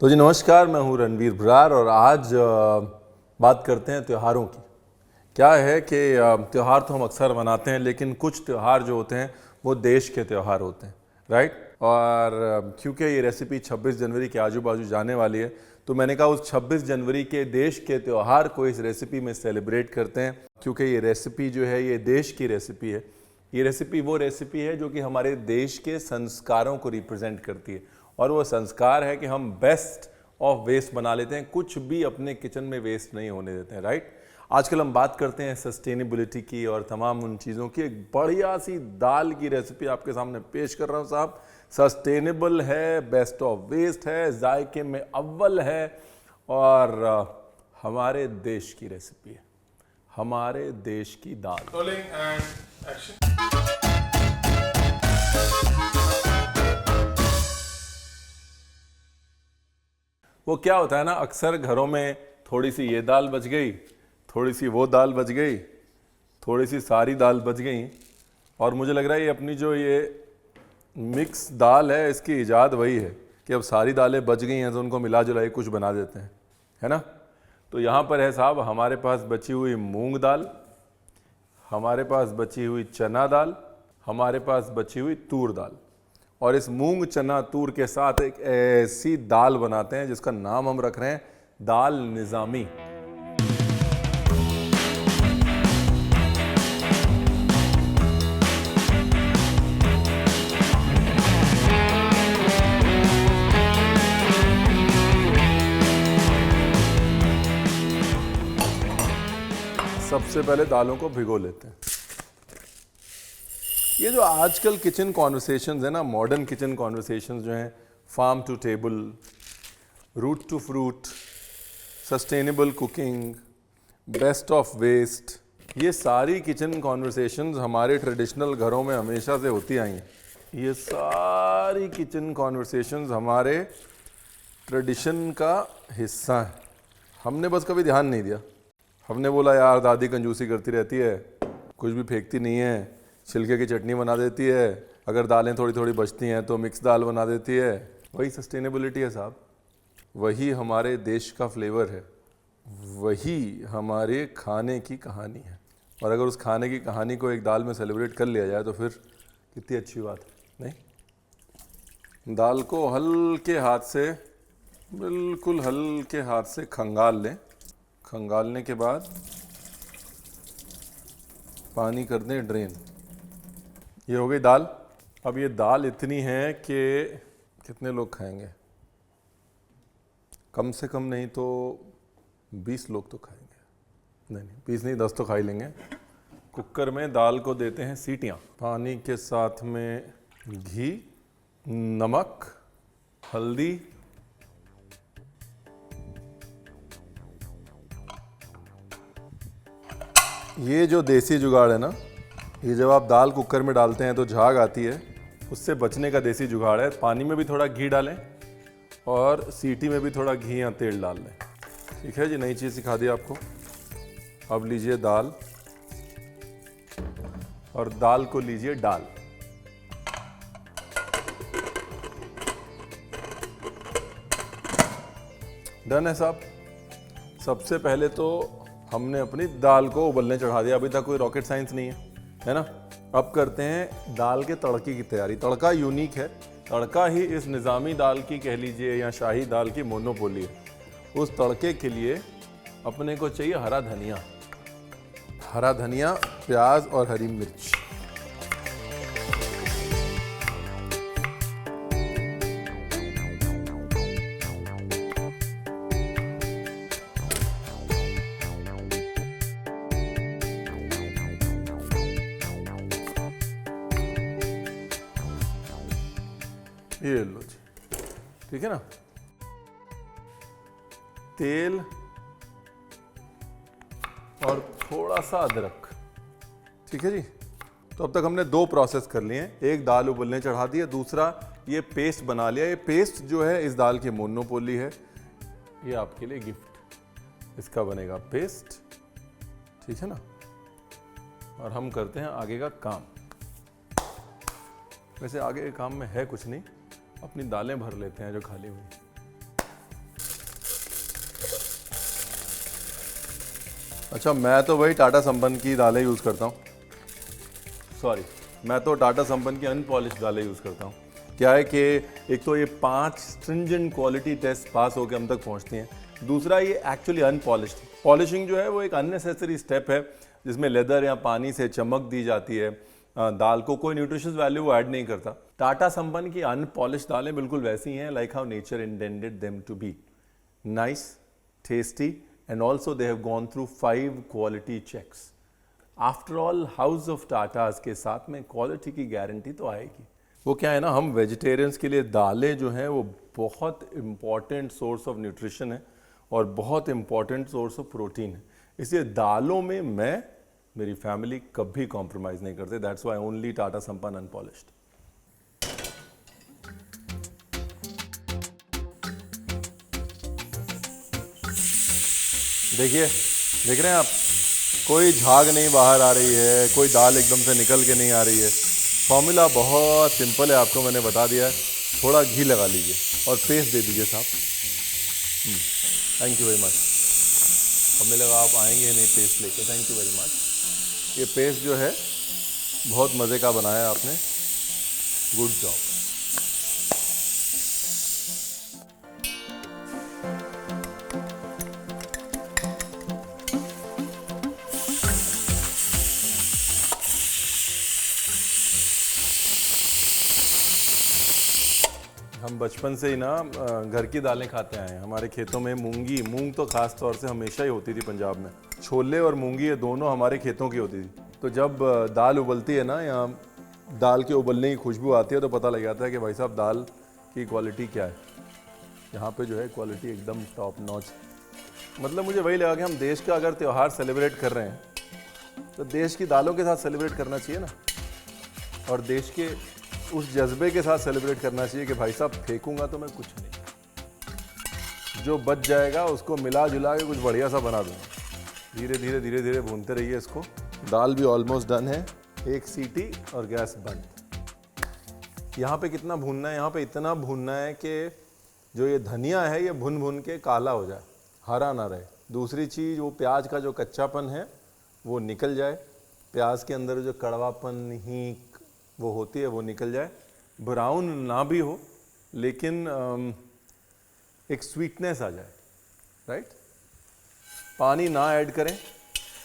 तो जी नमस्कार, मैं हूँ रणवीर बरार और आज बात करते हैं त्योहारों की। क्या है कि त्यौहार तो हम अक्सर मनाते हैं, लेकिन कुछ त्यौहार जो होते हैं वो देश के त्यौहार होते हैं, राइट। और क्योंकि ये रेसिपी 26 जनवरी के आजू बाजू जाने वाली है, तो मैंने कहा उस 26 जनवरी के देश के त्यौहार को इस रेसिपी में सेलिब्रेट करते हैं, क्योंकि ये रेसिपी जो है ये देश की रेसिपी है। ये रेसिपी वो रेसिपी है जो कि हमारे देश के संस्कारों को रिप्रेजेंट करती है, और वो संस्कार है कि हम बेस्ट ऑफ वेस्ट बना लेते हैं, कुछ भी अपने किचन में वेस्ट नहीं होने देते हैं, राइट। आजकल हम बात करते हैं सस्टेनेबिलिटी की और तमाम उन चीज़ों की। एक बढ़िया सी दाल की रेसिपी आपके सामने पेश कर रहा हूँ साहब। सस्टेनेबल है, बेस्ट ऑफ वेस्ट है, जायके में अव्वल है, और हमारे देश की रेसिपी है, हमारे देश की दाल। वो क्या होता है ना, अक्सर घरों में थोड़ी सी ये दाल बच गई, थोड़ी सी वो दाल बच गई, थोड़ी सी सारी दाल बच गई, और मुझे लग रहा है ये अपनी जो ये मिक्स दाल है इसकी इजाद वही है कि अब सारी दालें बच गई हैं तो उनको मिला जुला के कुछ बना देते हैं, है ना। तो यहाँ पर है साहब हमारे पास बची हुई मूंग दाल, हमारे पास बची हुई चना दाल, हमारे पास बची हुई तूर दाल, और इस मूंग चना तूर के साथ एक ऐसी दाल बनाते हैं जिसका नाम हम रख रहे हैं दाल निज़ामी। सबसे पहले दालों को भिगो लेते हैं। ये जो आजकल किचन कॉन्वर्सेशंस है ना, मॉडर्न किचन कॉन्वर्सेशंस जो हैं, farm to table, root to fruit, sustainable cooking, best of waste, ये सारी किचन कॉन्वर्सेशंस हमारे ट्रेडिशनल घरों में हमेशा से होती आई हैं। ये सारी किचन कॉन्वर्सेशंस हमारे ट्रेडिशन का हिस्सा है। हमने बस कभी ध्यान नहीं दिया। हमने बोला यार दादी कंजूसी करती रहती है, कुछ भी फेंकती नहीं है, छिलके की चटनी बना देती है, अगर दालें थोड़ी थोड़ी बचती हैं तो मिक्स दाल बना देती है। वही सस्टेनेबिलिटी है साहब, वही हमारे देश का फ्लेवर है, वही हमारे खाने की कहानी है। और अगर उस खाने की कहानी को एक दाल में सेलिब्रेट कर लिया जाए तो फिर कितनी अच्छी बात है, नहीं। दाल को हल्के हाथ से, बिल्कुल हल्के हाथ से खंगाल लें। खंगालने के बाद पानी कर दें ड्रेन। ये हो गई दाल। अब ये दाल इतनी है कि कितने लोग खाएंगे, कम से कम नहीं तो 20 लोग तो खाएंगे। नहीं 20 नहीं, 10 तो खा ही लेंगे। कुकर में दाल को देते हैं सीटियाँ। पानी के साथ में घी, नमक, हल्दी, ये जो देसी जुगाड़ है ना, ये जब आप दाल कुकर में डालते हैं तो झाग आती है, उससे बचने का देसी जुगाड़ है। पानी में भी थोड़ा घी डालें और सीटी में भी थोड़ा घी या तेल डाल लें। ठीक है जी, नई चीज़ सिखा दी आपको। अब लीजिए दाल, और दाल को लीजिए डाल। डन है साहब। सबसे पहले तो हमने अपनी दाल को उबलने चढ़ा दिया। अभी तक कोई रॉकेट साइंस नहीं है ना। अब करते हैं दाल के तड़के की तैयारी। तड़का यूनिक है, तड़का ही इस निज़ामी दाल की कह लीजिए या शाही दाल की मोनोपोली है। उस तड़के के लिए अपने को चाहिए हरा धनिया, हरा धनिया, प्याज और हरी मिर्च। ये लो जी, ठीक है ना। तेल और थोड़ा सा अदरक, ठीक है जी। तो अब तक हमने 2 प्रोसेस कर लिए हैं। एक दाल उबलने चढ़ा दी है, दूसरा ये पेस्ट बना लिया। ये पेस्ट जो है इस दाल की मोनोपोली है, ये आपके लिए गिफ्ट। इसका बनेगा पेस्ट, ठीक है ना। और हम करते हैं आगे का काम। वैसे आगे के काम में है कुछ नहीं, अपनी दालें भर लेते हैं जो खाली हुई। अच्छा, मैं तो वही टाटा संपन्न की दालें यूज़ करता हूँ। सॉरी, मैं तो टाटा संपन्न की अनपॉलिश दालें यूज़ करता हूँ। क्या है कि एक तो ये 5 स्ट्रिंजेंट क्वालिटी टेस्ट पास होकर हम तक पहुँचती हैं। दूसरा, ये एक्चुअली अनपॉलिश्ड। पॉलिशिंग जो है वो एक अननेसेसरी स्टेप है जिसमें लेदर या पानी से चमक दी जाती है। दाल को कोई न्यूट्रिशियस वैल्यू वो ऐड नहीं करता। टाटा संपन्न की अनपॉलिश दालें बिल्कुल वैसी हैं, like how nature intended them to be. Nice, tasty, and also they have gone through 5 quality checks. After all, house of Tatas के साथ में क्वालिटी की गारंटी तो आएगी। वो क्या है ना, हम वेजिटेरियंस के लिए दालें जो हैं वो बहुत इम्पॉर्टेंट सोर्स ऑफ न्यूट्रिशन है और बहुत इम्पॉर्टेंट सोर्स ऑफ प्रोटीन है। इसलिए दालों में मैं, मेरी फैमिली कभी कॉम्प्रोमाइज़ नहीं करते। दैट्स वाई ओनली टाटा संपन्न अनपॉलिश्ड। देखिए, देख रहे हैं आप, कोई झाग नहीं बाहर आ रही है, कोई दाल एकदम से निकल के नहीं आ रही है। फॉर्मूला बहुत सिंपल है, आपको मैंने बता दिया है। थोड़ा घी लगा लीजिए और पेस्ट दे दीजिए साहब। Thank you very much. हमें लगा आप आएंगे नहीं पेस्ट लेके। Thank you very much. ये पेस्ट जो है बहुत मज़े का बनाया आपने, गुड जॉब। हम बचपन से ही ना घर की दालें खाते आए हैं। हमारे खेतों में मूंग तो खास तौर से हमेशा ही होती थी पंजाब में। छोले और मूंगी ये दोनों हमारे खेतों की होती थी। तो जब दाल उबलती है ना, या दाल के उबलने की खुशबू आती है, तो पता लग जाता है कि भाई साहब दाल की क्वालिटी क्या है। यहाँ पे जो है क्वालिटी एकदम टॉप नॉच। मतलब मुझे वही लगा कि हम देश का अगर त्यौहार सेलिब्रेट कर रहे हैं तो देश की दालों के साथ सेलिब्रेट करना चाहिए ना, और देश के उस जज्बे के साथ सेलिब्रेट करना चाहिए कि भाई साहब फेंकूंगा तो मैं कुछ नहीं, जो बच जाएगा उसको मिला जुला के कुछ बढ़िया सा बना दूंगा। धीरे धीरे धीरे धीरे भूनते रहिए इसको। दाल भी ऑलमोस्ट डन है, 1 सीटी और गैस बंद। यहाँ पे कितना भूनना है? यहाँ पे इतना भूनना है कि जो ये धनिया है ये भुन भुन के काला हो जाए, हरा ना रहे। दूसरी चीज़, वो प्याज का जो कच्चापन है वो निकल जाए, प्याज के अंदर जो कड़वापन हींग वो होती है वो निकल जाए। ब्राउन ना भी हो लेकिन एक स्वीटनेस आ जाए, राइट। पानी ना ऐड करें,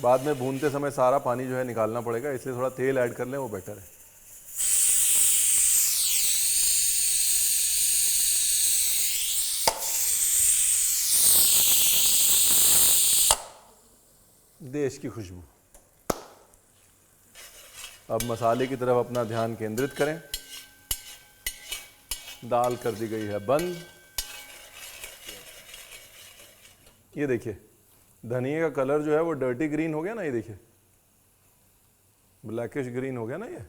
बाद में भूनते समय सारा पानी जो है निकालना पड़ेगा, इसलिए थोड़ा तेल ऐड कर लें, वो बेटर है। देश की खुशबू। अब मसाले की तरफ अपना ध्यान केंद्रित करें। दाल कर दी गई है बंद। ये देखिए, धनिया का कलर जो है वो डर्टी ग्रीन हो गया ना, ये देखिए ब्लैकिश ग्रीन हो गया ना। ये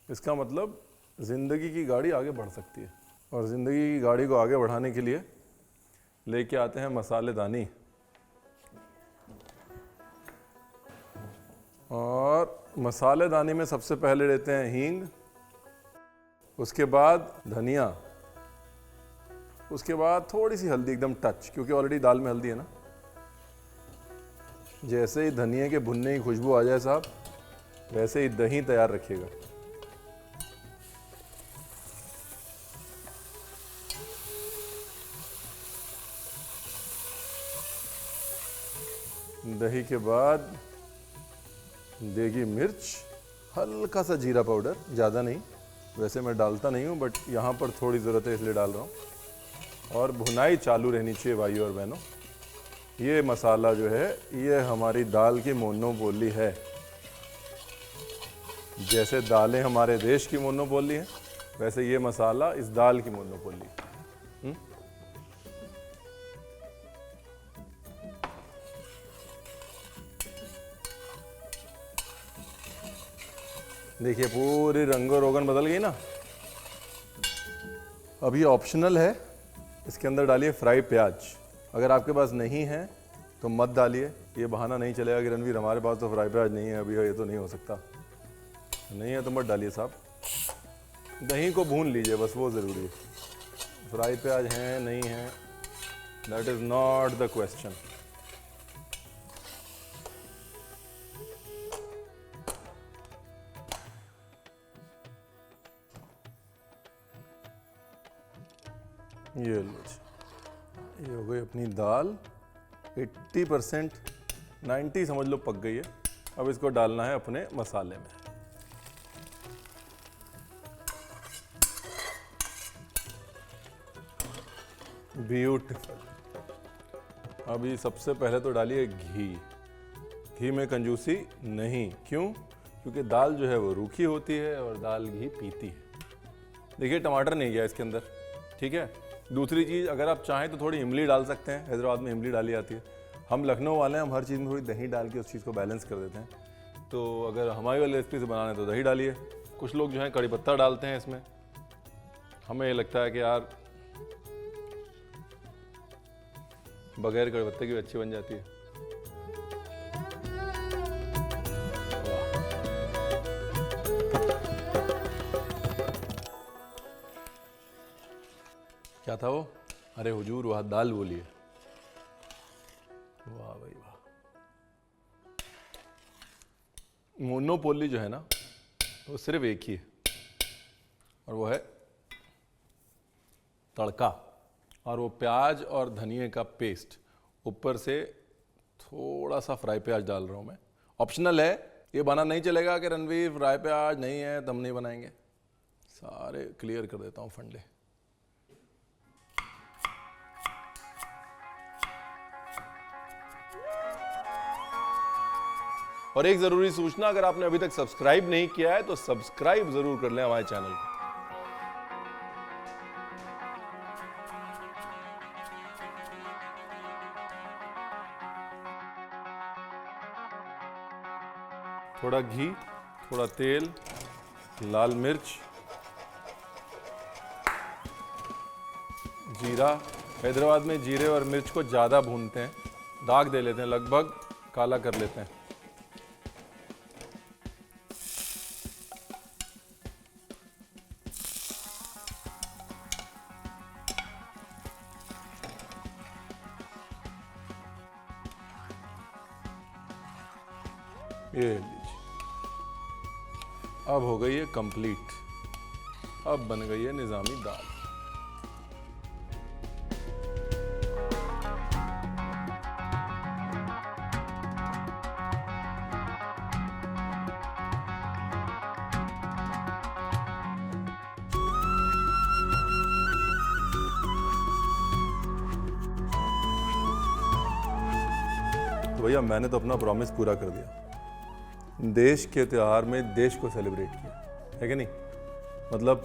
इसका मतलब ज़िंदगी की गाड़ी आगे बढ़ सकती है, और ज़िंदगी की गाड़ी को आगे बढ़ाने के लिए लेके आते हैं मसालेदानी। और मसालेदानी में सबसे पहले लेते हैं हींग, उसके बाद धनिया, उसके बाद थोड़ी सी हल्दी, एकदम टच, क्योंकि ऑलरेडी दाल में हल्दी है ना। जैसे ही धनिया के भुनने की खुशबू आ जाए साहब, वैसे ही दही तैयार रखिएगा। दही के बाद देगी मिर्च, हल्का सा जीरा पाउडर, ज़्यादा नहीं, वैसे मैं डालता नहीं हूँ बट यहाँ पर थोड़ी ज़रूरत है इसलिए डाल रहा हूँ। और भुनाई चालू रहनी चाहिए भाइयों और बहनों। ये मसाला जो है ये हमारी दाल की मोनोपोली है। जैसे दालें हमारे देश की मोनोपोली है, वैसे ये मसाला इस दाल की मोनोपोली है। देखिए पूरी रंगो रोगन बदल गई ना। अब ये ऑप्शनल है, इसके अंदर डालिए फ्राई प्याज। अगर आपके पास नहीं है तो मत डालिए, ये बहाना नहीं चलेगा कि रणवीर हमारे पास तो फ्राई प्याज नहीं है अभी, ये तो नहीं हो सकता। नहीं है तो मत डालिए साहब। दही को भून लीजिए बस, वो ज़रूरी है। फ्राई प्याज हैं नहीं हैं, that is not the question. ये लो जी, ये हो गई अपनी दाल 80%, 90 समझ लो पक गई है। अब इसको डालना है अपने मसाले में। ब्यूटीफुल। अभी सबसे पहले तो डालिए घी। घी में कंजूसी नहीं, क्यों? क्योंकि दाल जो है वो रूखी होती है और दाल घी पीती है। देखिए टमाटर नहीं गया इसके अंदर, ठीक है। दूसरी चीज़, अगर आप चाहें तो थोड़ी इमली डाल सकते हैं, हैदराबाद में इमली डाली जाती है। हम लखनऊ वाले हैं, हम हर चीज़ में थोड़ी दही डाल के उस चीज़ को बैलेंस कर देते हैं। तो अगर हमारी वाली रेसिपी से बनाना है तो दही डालिए। कुछ लोग जो है कड़ी पत्ता डालते हैं इसमें। हमें ये लगता है कि यार बगैर कड़ी पत्ते की भी अच्छी बन जाती है। क्या था वो? अरे हुजूर, वह दाल बोलिए। वाह भाई वाह। मोनोपोली जो है ना, वो सिर्फ एक ही है, और वो है तड़का। और वो प्याज और धनिए का पेस्ट, ऊपर से थोड़ा सा फ्राई प्याज डाल रहा हूं मैं। ऑप्शनल है, ये बना नहीं चलेगा कि रणवीर फ्राई प्याज नहीं है तो हम नहीं बनाएंगे। सारे क्लियर कर देता हूं फंडे। और एक जरूरी सूचना, अगर आपने अभी तक सब्सक्राइब नहीं किया है तो सब्सक्राइब जरूर कर लें हमारे चैनल को। थोड़ा घी, थोड़ा तेल, लाल मिर्च, जीरा। हैदराबाद में जीरे और मिर्च को ज़्यादा भूनते हैं, दाग दे लेते हैं, लगभग काला कर लेते हैं। ये लीजिए, अब हो गई है कंप्लीट। अब बन गई है निज़ामी दाल। तो भैया मैंने तो अपना प्रॉमिस पूरा कर दिया। देश के त्यौहार में देश को सेलिब्रेट किया है कि नहीं? मतलब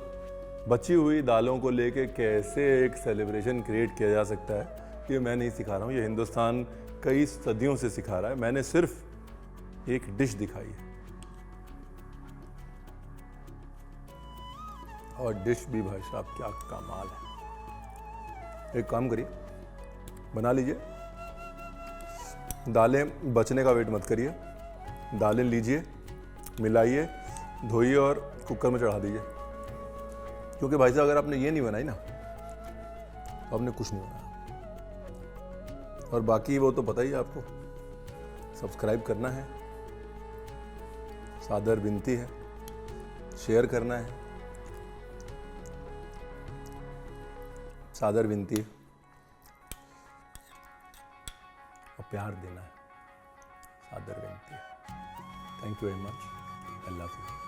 बची हुई दालों को लेके कैसे एक सेलिब्रेशन क्रिएट किया जा सकता है, ये मैं नहीं सिखा रहा हूँ, ये हिंदुस्तान कई सदियों से सिखा रहा है। मैंने सिर्फ एक डिश दिखाई है, और डिश भी भाई साहब क्या कमाल है। एक काम करिए, बना लीजिए। दालें बचने का वेट मत करिए, दालें लीजिए, मिलाइए, धोइए और कुकर में चढ़ा दीजिए। क्योंकि भाई साहब अगर आपने ये नहीं बनाई ना तो आपने कुछ नहीं बनाया। और बाकी वो तो पता ही है आपको, सब्सक्राइब करना है, सादर विनती है, शेयर करना है, सादर विनती है, और प्यार देना है, सादर विनती है। Thank you very much. I love you.